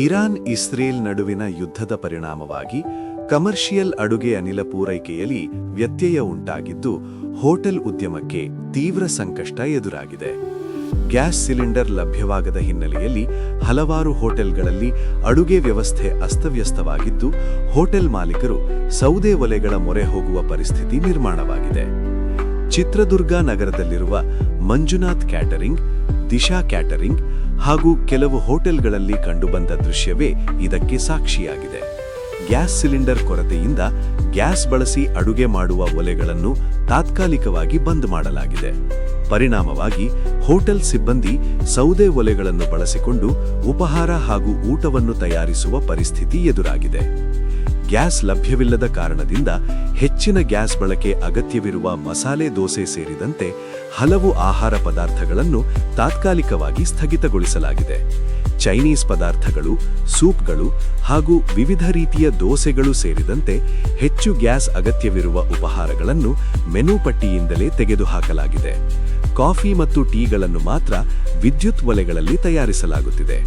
Iran Israel ನಡುವಿನ ಯುದ್ಧದ ಪರಿಣಾಮವಾಗಿ ಕಮರ್ಷಿಯಲ್ ಅಡುಗೆ ಅನಿಲ ಪೂರೈಕೆಯಲ್ಲಿ ವ್ಯತ್ಯಯ ಉಂಟಾಗಿದ್ದು ಹೋಟೆಲ್ ಉದ್ಯಮಕ್ಕೆ ತೀವ್ರ ಸಂಕಷ್ಟ ಎದುರಾಗಿದೆ. ಗ್ಯಾಸ್ ಸಿಲಿಂಡರ್ ಲಭ್ಯವಾಗದ ಹಿನ್ನೆಲೆಯಲ್ಲಿ ಹಲವಾರು ಹೋಟೆಲ್ಗಳಲ್ಲಿ ಅಡುಗೆ ವ್ಯವಸ್ಥೆ ಅಸ್ತವ್ಯಸ್ತವಾಗಿದ್ದು ಹೋಟೆಲ್ ಮಾಲೀಕರು ಸೌದೆ ಒಲೆಗಳ ಮೊರೆ ಹೋಗುವ ಪರಿಸ್ಥಿತಿ ನಿರ್ಮಾಣವಾಗಿದೆ. ಚಿತ್ರದುರ್ಗ ನಗರದಲ್ಲಿರುವ ಮಂಜುನಾಥ್ ಕ್ಯಾಟರಿಂಗ್, ದಿಶಾ ಕ್ಯಾಟರಿಂಗ್ ಹಾಗೂ ಕೆಲವು ಹೋಟೆಲ್ಗಳಲ್ಲಿ ಕಂಡುಬಂದ ದೃಶ್ಯವೇ ಇದಕ್ಕೆ ಸಾಕ್ಷಿಯಾಗಿದೆ. ಗ್ಯಾಸ್ ಸಿಲಿಂಡರ್ ಕೊರತೆಯಿಂದ ಗ್ಯಾಸ್ ಬಳಸಿ ಅಡುಗೆ ಮಾಡುವ ಒಲೆಗಳನ್ನು ತಾತ್ಕಾಲಿಕವಾಗಿ ಬಂದ್ ಮಾಡಲಾಗಿದೆ. ಪರಿಣಾಮವಾಗಿ ಹೋಟೆಲ್ ಸಿಬ್ಬಂದಿ ಸೌದೆ ಒಲೆಗಳನ್ನು ಬಳಸಿಕೊಂಡು ಉಪಹಾರ ಹಾಗೂ ಊಟವನ್ನು ತಯಾರಿಸುವ ಪರಿಸ್ಥಿತಿ ಎದುರಾಗಿದೆ. ಗ್ಯಾಸ್ ಲಭ್ಯವಿಲ್ಲದ ಕಾರಣದಿಂದ ಹೆಚ್ಚಿನ ಗ್ಯಾಸ್ ಬಳಕೆ ಅಗತ್ಯವಿರುವ ಮಸಾಲೆ ದೋಸೆ ಸೇರಿದಂತೆ ಹಲವು ಆಹಾರ ಪದಾರ್ಥಗಳನ್ನು ತಾತ್ಕಾಲಿಕವಾಗಿ ಸ್ಥಗಿತಗೊಳಿಸಲಾಗಿದೆ. ಚೈನೀಸ್ ಪದಾರ್ಥಗಳು, ಸೂಪ್ಗಳು ಹಾಗೂ ವಿವಿಧ ರೀತಿಯ ದೋಸೆಗಳು ಸೇರಿದಂತೆ ಹೆಚ್ಚು ಗ್ಯಾಸ್ ಅಗತ್ಯವಿರುವ ಉಪಹಾರಗಳನ್ನು ಮೆನು ಪಟ್ಟಿಯಿಂದಲೇ ತೆಗೆದುಹಾಕಲಾಗಿದೆ. ಕಾಫಿ ಮತ್ತು ಟೀಗಳನ್ನು ಮಾತ್ರ ವಿದ್ಯುತ್ ಒಲೆಗಳಲ್ಲಿ ತಯಾರಿಸಲಾಗುತ್ತಿದೆ.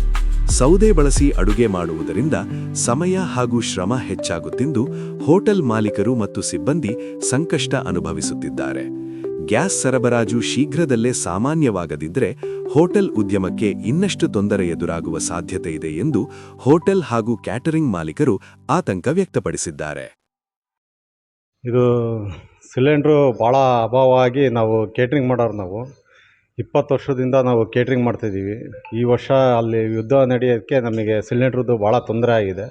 ಸೌದೆ ಬಳಸಿ ಅಡುಗೆ ಮಾಡುವುದರಿಂದ ಸಮಯ ಹಾಗೂ ಶ್ರಮ ಹೆಚ್ಚಾಗುತ್ತಿದ್ದು ಹೋಟೆಲ್ ಮಾಲೀಕರು ಮತ್ತು ಸಿಬ್ಬಂದಿ ಸಂಕಷ್ಟ ಅನುಭವಿಸುತ್ತಿದ್ದಾರೆ. ಗ್ಯಾಸ್ ಸರಬರಾಜು ಶೀಘ್ರದಲ್ಲೇ ಸಾಮಾನ್ಯವಾಗದಿದ್ದರೆ ಹೋಟೆಲ್ ಉದ್ಯಮಕ್ಕೆ ಇನ್ನಷ್ಟು ತೊಂದರೆ ಎದುರಾಗುವ ಸಾಧ್ಯತೆ ಇದೆ ಎಂದು ಹೋಟೆಲ್ ಹಾಗೂ ಕ್ಯಾಟರಿಂಗ್ ಮಾಲೀಕರು ಆತಂಕ ವ್ಯಕ್ತಪಡಿಸಿದ್ದಾರೆ. ಇದು ಸಿಲಿಂಡ್ರು ಭಾಳ ಅಭಾವವಾಗಿ ನಾವು ಕೇಟ್ರಿಂಗ್ ಮಾಡೋರು. ನಾವು 20 ವರ್ಷದಿಂದ ನಾವು ಕೇಟ್ರಿಂಗ್ ಮಾಡ್ತಾಯಿದ್ದೀವಿ. ಈ ವರ್ಷ ಅಲ್ಲಿ ಯುದ್ಧ ನಡೆಯೋದಕ್ಕೆ ನಮಗೆ ಸಿಲಿಂಡ್ರದ್ದು ಭಾಳ ತೊಂದರೆ ಆಗಿದೆ.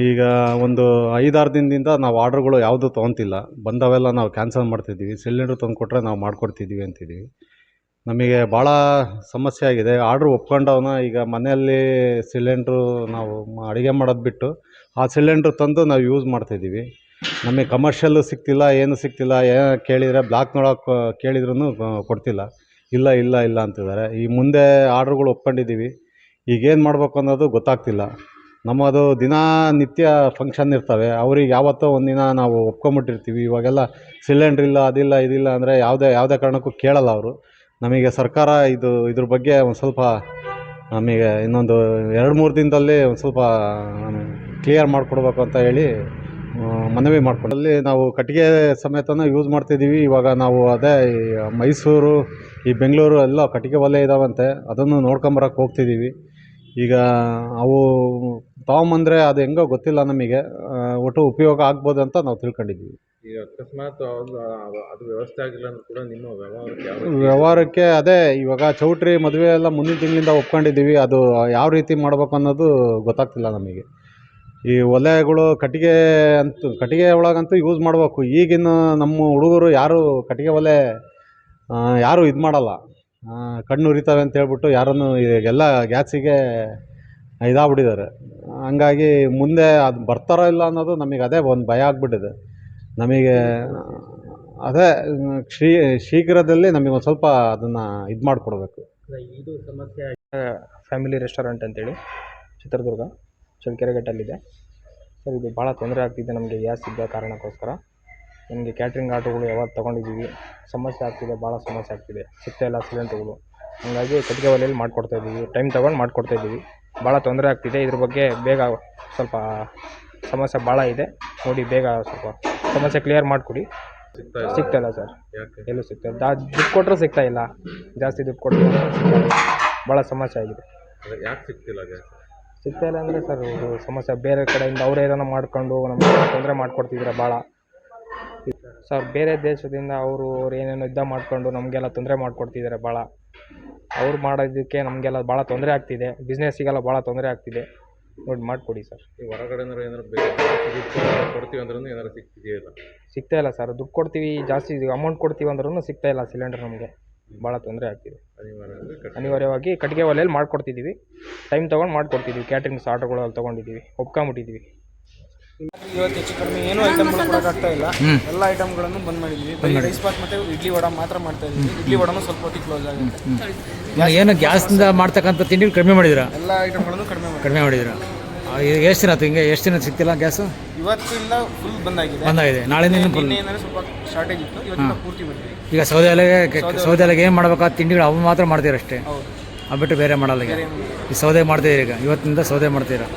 ಈಗ ಒಂದು 5-6 ದಿನದಿಂದ ನಾವು ಆರ್ಡ್ರುಗಳು ಯಾವುದೂ ತೊಗೊತಿಲ್ಲ. ಬಂದವೆಲ್ಲ ನಾವು ಕ್ಯಾನ್ಸಲ್ ಮಾಡ್ತಿದ್ದೀವಿ. ಸಿಲಿಂಡ್ರ್ ತಂದು ಕೊಟ್ಟರೆ ನಾವು ಮಾಡಿಕೊಡ್ತಿದ್ದೀವಿ ಅಂತಿದ್ದೀವಿ. ನಮಗೆ ಭಾಳ ಸಮಸ್ಯೆ ಆಗಿದೆ. ಆರ್ಡ್ರು ಒಪ್ಕೊಂಡವನ ಈಗ ಮನೆಯಲ್ಲಿ ಸಿಲಿಂಡ್ರು ನಾವು ಅಡುಗೆ ಮಾಡೋದು ಬಿಟ್ಟು ಆ ಸಿಲಿಂಡ್ರ್ ತಂದು ನಾವು ಯೂಸ್ ಮಾಡ್ತಾಯಿದ್ದೀವಿ. ನಮಗೆ ಕಮರ್ಷಿಯಲ್ಲು ಸಿಗ್ತಿಲ್ಲ, ಏನು ಸಿಗ್ತಿಲ್ಲ. ಕೇಳಿದರೆ ಬ್ಲಾಕ್ನೊಳಗೆ ಕೇಳಿದ್ರೂ ಕೊಡ್ತಿಲ್ಲ. ಇಲ್ಲ ಇಲ್ಲ ಇಲ್ಲ ಅಂತಿದ್ದಾರೆ. ಈ ಮುಂದೆ ಆರ್ಡ್ರುಗಳು ಒಪ್ಕೊಂಡಿದ್ದೀವಿ. ಈಗೇನು ಮಾಡಬೇಕು ಅನ್ನೋದು ಗೊತ್ತಾಗ್ತಿಲ್ಲ. ನಮ್ಮದು ದಿನನಿತ್ಯ ಫಂಕ್ಷನ್ ಇರ್ತವೆ. ಅವ್ರಿಗೆ ಯಾವತ್ತೋ ಒಂದಿನ ನಾವು ಒಪ್ಕೊಂಬಿಟ್ಟಿರ್ತೀವಿ. ಇವಾಗೆಲ್ಲ ಸಿಲಿಂಡ್ರ್ ಇಲ್ಲ, ಅದಿಲ್ಲ, ಇದಿಲ್ಲ ಅಂದರೆ ಯಾವುದೇ ಕಾರಣಕ್ಕೂ ಕೇಳಲ್ಲ ಅವರು. ನಮಗೆ ಸರ್ಕಾರ ಇದ್ರ ಬಗ್ಗೆ ಒಂದು ಸ್ವಲ್ಪ ನಮಗೆ ಇನ್ನೊಂದು 2-3 ದಿನದಲ್ಲಿ ಒಂದು ಸ್ವಲ್ಪ ಕ್ಲಿಯರ್ ಮಾಡಿಕೊಡ್ಬೇಕು ಅಂತ ಹೇಳಿ ಮನವಿ ಮಾಡ್ಕೊಂಡಲ್ಲಿ ನಾವು ಕಟ್ಟಿಗೆ ಸಮೇತನ ಯೂಸ್ ಮಾಡ್ತಿದ್ದೀವಿ. ಇವಾಗ ನಾವು ಅದೇ ಮೈಸೂರು, ಈ ಬೆಂಗಳೂರು ಎಲ್ಲ ಕಟ್ಟಿಗೆ ಒಲೆ ಇದ್ದಾವಂತೆ, ಅದನ್ನು ನೋಡ್ಕೊಂಬರಕ್ಕೆ ಹೋಗ್ತಿದ್ದೀವಿ. ಈಗ ಅವು ತೊಗೊಂಬಂದರೆ ಅದು ಹೆಂಗೋ ಗೊತ್ತಿಲ್ಲ ನಮಗೆ. ಒಟ್ಟು ಉಪಯೋಗ ಆಗ್ಬೋದು ಅಂತ ನಾವು ತಿಳ್ಕೊಂಡಿದ್ದೀವಿ. ಈಗ ಅಕಸ್ಮಾತ್ ಅದು ವ್ಯವಸ್ಥೆ ಆಗಿಲ್ಲ ಅಂದ್ರೂ ಕೂಡ ನಿಮ್ಮ ವ್ಯವಹಾರಕ್ಕೆ ಅದೇ ಇವಾಗ ಚೌಟ್ರಿ ಮದುವೆ ಎಲ್ಲ ಮುಂದಿನ ತಿಂಗಳಿಂದ ಒಪ್ಕೊಂಡಿದ್ದೀವಿ. ಅದು ಯಾವ ರೀತಿ ಮಾಡ್ಬೇಕು ಅನ್ನೋದು ಗೊತ್ತಾಗ್ತಿಲ್ಲ ನಮಗೆ. ಈ ಒಲೆಗಳು ಕಟ್ಟಿಗೆ ಒಳಗಂತೂ ಯೂಸ್ ಮಾಡಬೇಕು. ಈಗಿನ ನಮ್ಮ ಹುಡುಗರು ಯಾರು ಕಟ್ಟಿಗೆ ಒಲೆ ಯಾರೂ ಇದು ಮಾಡಲ್ಲ. ಕಣ್ಣು ಉರಿತವೆ ಅಂತ ಹೇಳ್ಬಿಟ್ಟು ಯಾರನ್ನು ಎಲ್ಲ ಗ್ಯಾಸಿಗೆ ಇದಾಗ್ಬಿಟ್ಟಿದ್ದಾರೆ. ಹಂಗಾಗಿ ಮುಂದೆ ಅದು ಬರ್ತಾರೋ ಇಲ್ಲ ಅನ್ನೋದು ನಮಗೆ ಅದೇ ಒಂದು ಭಯ ಆಗಿಬಿಟ್ಟಿದೆ. ನಮಗೆ ಅದೇ ಶೀಘ್ರದಲ್ಲಿ ನಮಗೊಂದು ಸ್ವಲ್ಪ ಅದನ್ನು ಇದು ಮಾಡಿಕೊಡ್ಬೇಕು. ಇದು ಸಮಸ್ಯೆ ಫ್ಯಾಮಿಲಿ ರೆಸ್ಟೋರೆಂಟ್ ಅಂತೇಳಿ ಚಿತ್ರದುರ್ಗ ಚಳ್ಳಕೆರೆಘಟ್ಟಲ್ಲಿದೆ ಸರ್. ಇದು ಭಾಳ ತೊಂದರೆ ಆಗ್ತಿದೆ ನಮಗೆ ಗ್ಯಾಸ್ ಇದ್ದ ಕಾರಣಕ್ಕೋಸ್ಕರ. ನಮಗೆ ಕ್ಯಾಟ್ರಿಂಗ್ ಆರ್ಡ್ರುಗಳು ಯಾವಾಗ ತೊಗೊಂಡಿದ್ದೀವಿ ಸಮಸ್ಯೆ ಆಗ್ತಿದೆ, ಭಾಳ ಸಮಸ್ಯೆ ಆಗ್ತಿದೆ. ಸಿಗ್ತಾಯಿಲ್ಲ ಸಿಲಿಂಡ್ರುಗಳು. ಹಾಗಾಗಿ ಕಟ್ಟಿಗೆ ಒಲೆಯಲ್ಲಿ ಮಾಡಿಕೊಡ್ತಾಯಿದ್ದೀವಿ. ಟೈಮ್ ತೊಗೊಂಡು ಮಾಡಿಕೊಡ್ತಾಯಿದ್ದೀವಿ. ಭಾಳ ತೊಂದರೆ ಆಗ್ತಿದೆ. ಇದ್ರ ಬಗ್ಗೆ ಬೇಗ ಸ್ವಲ್ಪ ಸಮಸ್ಯೆ ಭಾಳ ಇದೆ, ನೋಡಿ ಬೇಗ ಸ್ವಲ್ಪ ಸಮಸ್ಯೆ ಕ್ಲಿಯರ್ ಮಾಡಿಕೊಡಿ. ಸಿಗ್ತಾಯಿಲ್ಲ ಸರ್, ಎಲ್ಲೂ ಸಿಗ್ತಾಯಿಲ್ಲ. ದುಡ್ಡು ಕೊಟ್ಟರೂ ಸಿಗ್ತಾಯಿಲ್ಲ. ಜಾಸ್ತಿ ದುಡ್ಡು ಕೊಟ್ಟರು ಭಾಳ ಸಮಸ್ಯೆ ಆಗಿದೆ. ಯಾಕೆ ಸಿಗ್ತಿಲ್ಲ ಗ್ಯಾಸ್? ಸಿಗ್ತಾಯಿಲ್ಲ ಅಂದರೆ ಸರ್ ಇದು ಸಮಸ್ಯೆ ಬೇರೆ ಕಡೆಯಿಂದ ಅವರೇ ಏನೋ ಮಾಡ್ಕೊಂಡು ನಮಗೆ ತೊಂದರೆ ಮಾಡಿಕೊಡ್ತಿದ್ದಾರೆ ಭಾಳ. ಸರ್ ಬೇರೆ ದೇಶದಿಂದ ಅವರು ಏನೇನೋ ಯುದ್ಧ ಮಾಡ್ಕೊಂಡು ನಮಗೆಲ್ಲ ತೊಂದರೆ ಮಾಡಿಕೊಡ್ತಿದ್ದಾರೆ ಭಾಳ. ಅವ್ರು ಮಾಡೋದಕ್ಕೆ ನಮಗೆಲ್ಲ ಭಾಳ ತೊಂದರೆ ಆಗ್ತಿದೆ. ಬಿಸ್ನೆಸ್ಸಿಗೆಲ್ಲ ಭಾಳ ತೊಂದರೆ ಆಗ್ತಿದೆ. ನೋಡಿ ಮಾಡಿಕೊಡಿ ಸರ್. ಈ ಹೊರಗಡೆ ಏನಾದ್ರು ಕೊಡ್ತೀವಿ ಅಂದ್ರೂ ಏನಾದ್ರು ಸಿಗ್ತಿದೆಯಲ್ಲ? ಸಿಗ್ತಾಯಿಲ್ಲ ಸರ್. ದುಡ್ಡು ಕೊಡ್ತೀವಿ, ಜಾಸ್ತಿ ಅಮೌಂಟ್ ಕೊಡ್ತೀವಿ ಅಂದ್ರೂ ಸಿಗ್ತಾಯಿಲ್ಲ ಸಿಲಿಂಡರ್. ನಮಗೆ ಭಾಳ ತೊಂದರೆ ಆಗ್ತಿದೆ. ಅನಿವಾರ್ಯವಾಗಿ ಕಟ್ಟಿಗೆ ಒಲೆಯಲ್ಲಿ ಮಾಡಿಕೊಡ್ತಿದ್ದೀವಿ. ಟೈಮ್ ತೊಗೊಂಡು ಮಾಡಿಕೊಡ್ತಿದ್ದೀವಿ. ಕ್ಯಾಟ್ರಿಂಗ್ಸ್ ಆರ್ಡ್ರುಗಳಲ್ಲಿ ತೊಗೊಂಡಿದ್ದೀವಿ, ಒಪ್ಕೊಂಬಿಟ್ಟಿದ್ದೀವಿ. ಇವತ್ತು ಹೆಚ್ಚು ಕಡಿಮೆ ಏನೂ ಐಟಮ್ಗಳು ಕೊಡೋಕ್ಕಾಗ್ತಾ ಇಲ್ಲ. ಎಲ್ಲ ಐಟಮ್ಗಳನ್ನು ಬಂದ್ ಮಾಡಿದ್ವಿ. ಬರೀ ರೈಸ್ ಬಾತ್ ಮತ್ತು ಇಡ್ಲಿ ವಡ ಮಾತ್ರ ಮಾಡ್ತಾ ಇದ್ದೀವಿ. ಇಡ್ಲಿ ವಡನೂ ಸ್ವಲ್ಪ ಹೊತ್ತಿಗೆ ಕ್ಲೋಸ್ ಆಗುತ್ತೆ. ಏನು ಗ್ಯಾಸ್ನಿಂದ ಮಾಡ್ತಕ್ಕಂಥ ತಿಂಡಿಗಳು ಕಡಿಮೆ ಮಾಡಿದ್ದೀರಾ? ಎಲ್ಲ ಐಟಮ್ಗಳನ್ನು ಕಡಿಮೆ ಮಾಡಿದ್ದೀರಾ? ಈಗ ಎಷ್ಟು ದಿನ ಆಯ್ತು ಹಿಂಗೆ? ಎಷ್ಟು ದಿನ ಸಿಗ್ತಿಲ್ಲ ಗ್ಯಾಸು? ಇವತ್ತಿಂದ ಫುಲ್ ಬಂದಾಗಿದೆ. ನಾಳೆಯಿಂದ ಫುಲ್ ಸ್ವಲ್ಪ ಶಾರ್ಟೇಜ್ ಇತ್ತು. ಇವತ್ತಿಂದ ಪೂರ್ತಿ ಬಂದಿದೆ. ಈಗ ಸೌದೆ ಒಲೆಗೆ ಏನು ಮಾಡ್ಬೇಕಾದ ತಿಂಡಿಗಳು ಅವು ಮಾತ್ರ ಮಾಡ್ತೀರಾ ಅಷ್ಟೇ? ಹೌದು. ಬಿಟ್ಟು ಬೇರೆ ಮಾಡಲ್ಲ ಈಗ ಈ ಸೌದೆ ಮಾಡ್ತಿದ್ದೀರಿ ಈಗ ಇವತ್ತಿನಿಂದ ಸೌದೆ ಮಾಡ್ತೀರಾ